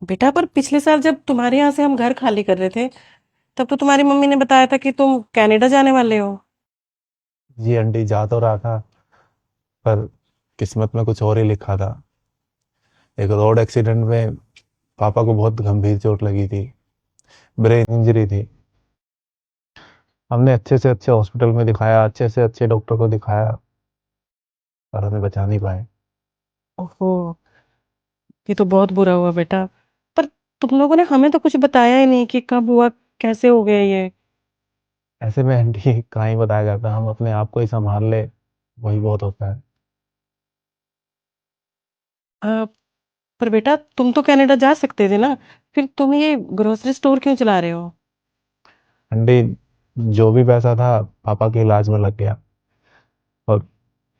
बेटा पर पिछले साल जब तुम्हारे यहाँ से हम घर खाली कर रहे थे तब तो तुम्हारी मम्मी ने बताया था कि तुम कनाडा जाने वाले हो। जी आंटी, जा तो रहा था, पर किस्मत में कुछ और ही लिखा था। एक रोड एक्सीडेंट में पापा को बहुत गंभीर चोट लगी थी, ब्रेन इंजरी थी। हमने अच्छे से अच्छे हॉस्पिटल में दिखाया, अच्छे से अच्छे डॉक्टर को दिखाया, पर हमें बचा नहीं पाए। ओहो, ये तो बहुत बुरा हुआ बेटा। पर तुम लोगों ने हमें तो कुछ बताया ही नहीं कि कब हुआ, कैसे हो गया ये। ऐसे में आंटी कहाँ ही बताया जाता, हम अपने आप को ही संभाल ले, वही बहुत होता है। आ, पर बेटा तुम तो कनाडा जा सकते थे ना, फिर तुम ये ग्रोसरी स्टोर क्यों चला रहे हो? आंटी, जो भी पैसा था पापा के इलाज में लग गया, और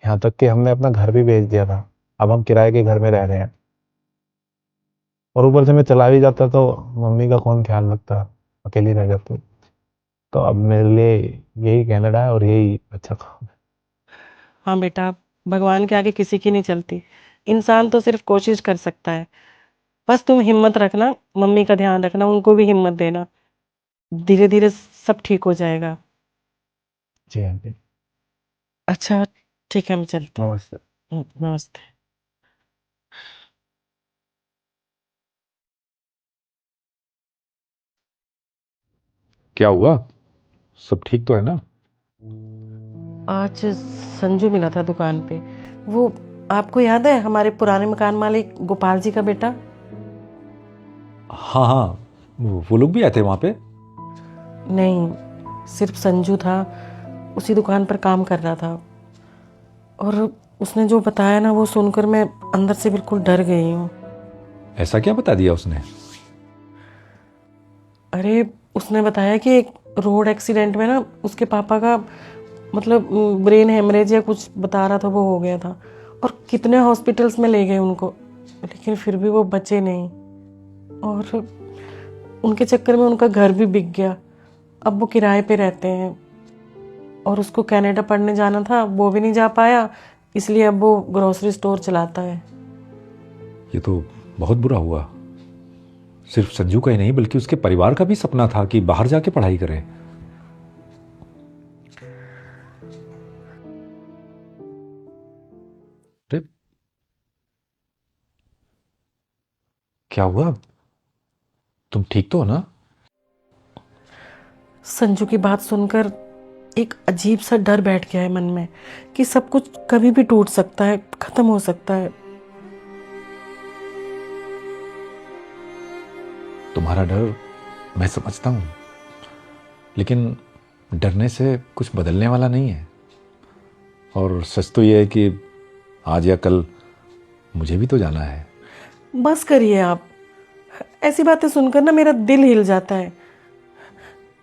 यहाँ तक कि हमने अपना घर भी बेच दिया था। अब हम किराए के घर में रह रहे हैं, और ऊपर से मैं चला भी जाता तो मम्मी का कौन ख्याल रखता, अकेली रह जाती। तो अब मेरे लिए यही कनाडा है और यही अच्छा काम है। हाँ बेटा, भगवान के आगे किसी की नहीं चलती। इंसान तो सिर्फ कोशिश कर सकता है। बस तुम हिम्मत रखना, मम्मी का ध्यान रखना, उनको भी हिम्मत देना। धीरे धीरे सब ठीक हो जाएगा। जी आंटी। अच्छा, ठीक है, मैं चलती हूँ। नमस्ते। नमस्ते। क्या हुआ? सब ठीक तो है ना? आज संजू मिला था दुकान पे। वो, आपको याद है हमारे पुराने मकान मालिक गोपाल जी का बेटा? हाँ हाँ, वो लोग भी आए थे वहां पे। नहीं, सिर्फ संजू था। उसी दुकान पर काम कर रहा था। और उसने जो बताया ना, वो सुनकर मैं अंदर से बिल्कुल डर गई हूँ। ऐसा क्या बता दिया उसने? अरे, उसने बताया कि एक रोड एक्सीडेंट में ना उसके पापा का, मतलब ब्रेन हेमरेज या कुछ बता रहा था, वो हो गया था। और कितने हॉस्पिटल्स में ले गए उनको, लेकिन फिर भी वो बचे नहीं। और उनके चक्कर में उनका घर भी बिक गया। अब वो किराए पे रहते हैं। और उसको कनाडा पढ़ने जाना था, वो भी नहीं जा पाया, इसलिए अब वो ग्रोसरी स्टोर चलाता है। ये तो बहुत बुरा हुआ। सिर्फ संजू का ही नहीं बल्कि उसके परिवार का भी सपना था कि बाहर जाके पढ़ाई करे। अरे, क्या हुआ? तुम ठीक तो हो ना? संजू की बात सुनकर एक अजीब सा डर बैठ गया है मन में, कि सब कुछ कभी भी टूट सकता है, खत्म हो सकता है। तुम्हारा डर मैं समझता हूं, लेकिन डरने से कुछ बदलने वाला नहीं है। और सच तो यह है कि आज या कल मुझे भी तो जाना है। बस करिए आप, ऐसी बातें सुनकर ना मेरा दिल हिल जाता है।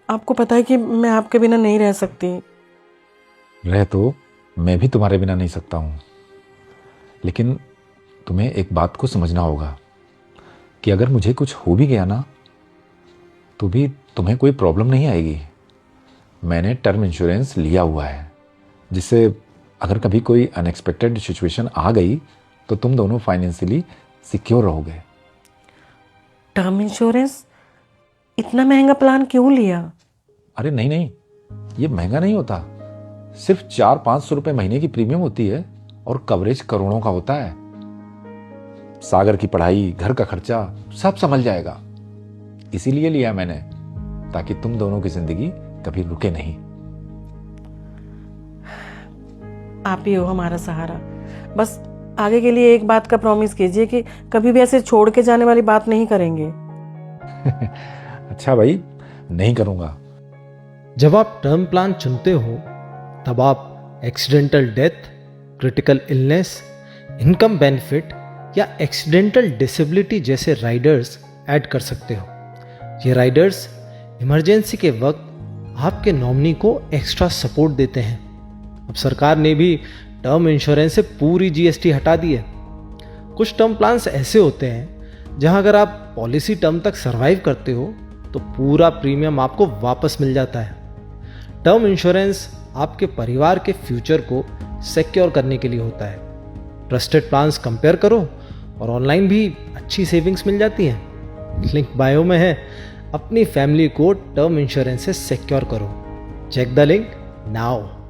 आपको पता है कि मैं आपके बिना नहीं रह सकती। रह तो मैं भी तुम्हारे बिना नहीं सकता हूं, लेकिन तुम्हें एक बात को समझना होगा कि अगर मुझे कुछ हो भी गया ना, तो भी तुम्हें कोई प्रॉब्लम नहीं आएगी। मैंने टर्म इंश्योरेंस लिया हुआ है, जिससे अगर कभी कोई अनएक्सपेक्टेड सिचुएशन आ गई तो तुम दोनों फाइनेंशियली सिक्योर रहोगे। Term insurance? इतना महंगा प्लान क्यों लिया? अरे नहीं नहीं, ये महंगा नहीं होता। सिर्फ 400-500 रुपए महीने की प्रीमियम होती है, और कवरेज करोड़ों का होता है। सागर की पढ़ाई, घर का खर्चा सब संभल जाएगा। इसीलिए लिया मैंने, ताकि तुम दोनों की जिंदगी कभी रुके नहीं। आप ही हो हमारा सहारा। बस आगे के लिए एक बात का प्रॉमिस कीजिए कि कभी भी ऐसे छोड़ के जाने वाली बात नहीं करेंगे। अच्छा भाई, नहीं करूंगा। जब आप टर्म प्लान चुनते हो तब आप accidental death, critical illness, income benefit या एक्सीडेंटल डिसेबिलिटी जैसे राइडर्स ऐड कर सकते हो। ये राइडर्स इमरजेंसी के वक्त आपके नॉमिनी को एक्स्ट्रा सपोर्ट देते हैं। अब सरकार ने भी टर्म इंश्योरेंस से पूरी जीएसटी हटा दी है। कुछ टर्म प्लान्स ऐसे होते हैं जहां अगर आप पॉलिसी टर्म तक सरवाइव करते हो तो पूरा प्रीमियम आपको वापस मिल जाता है। टर्म इंश्योरेंस आपके परिवार के फ्यूचर को सिक्योर करने के लिए होता है। ट्रस्टेड प्लान्स कंपेयर करो, और ऑनलाइन भी अच्छी सेविंग्स मिल जाती हैं। लिंक बायो में है। अपनी फैमिली को टर्म इंश्योरेंस से सिक्योर करो। Check the link now.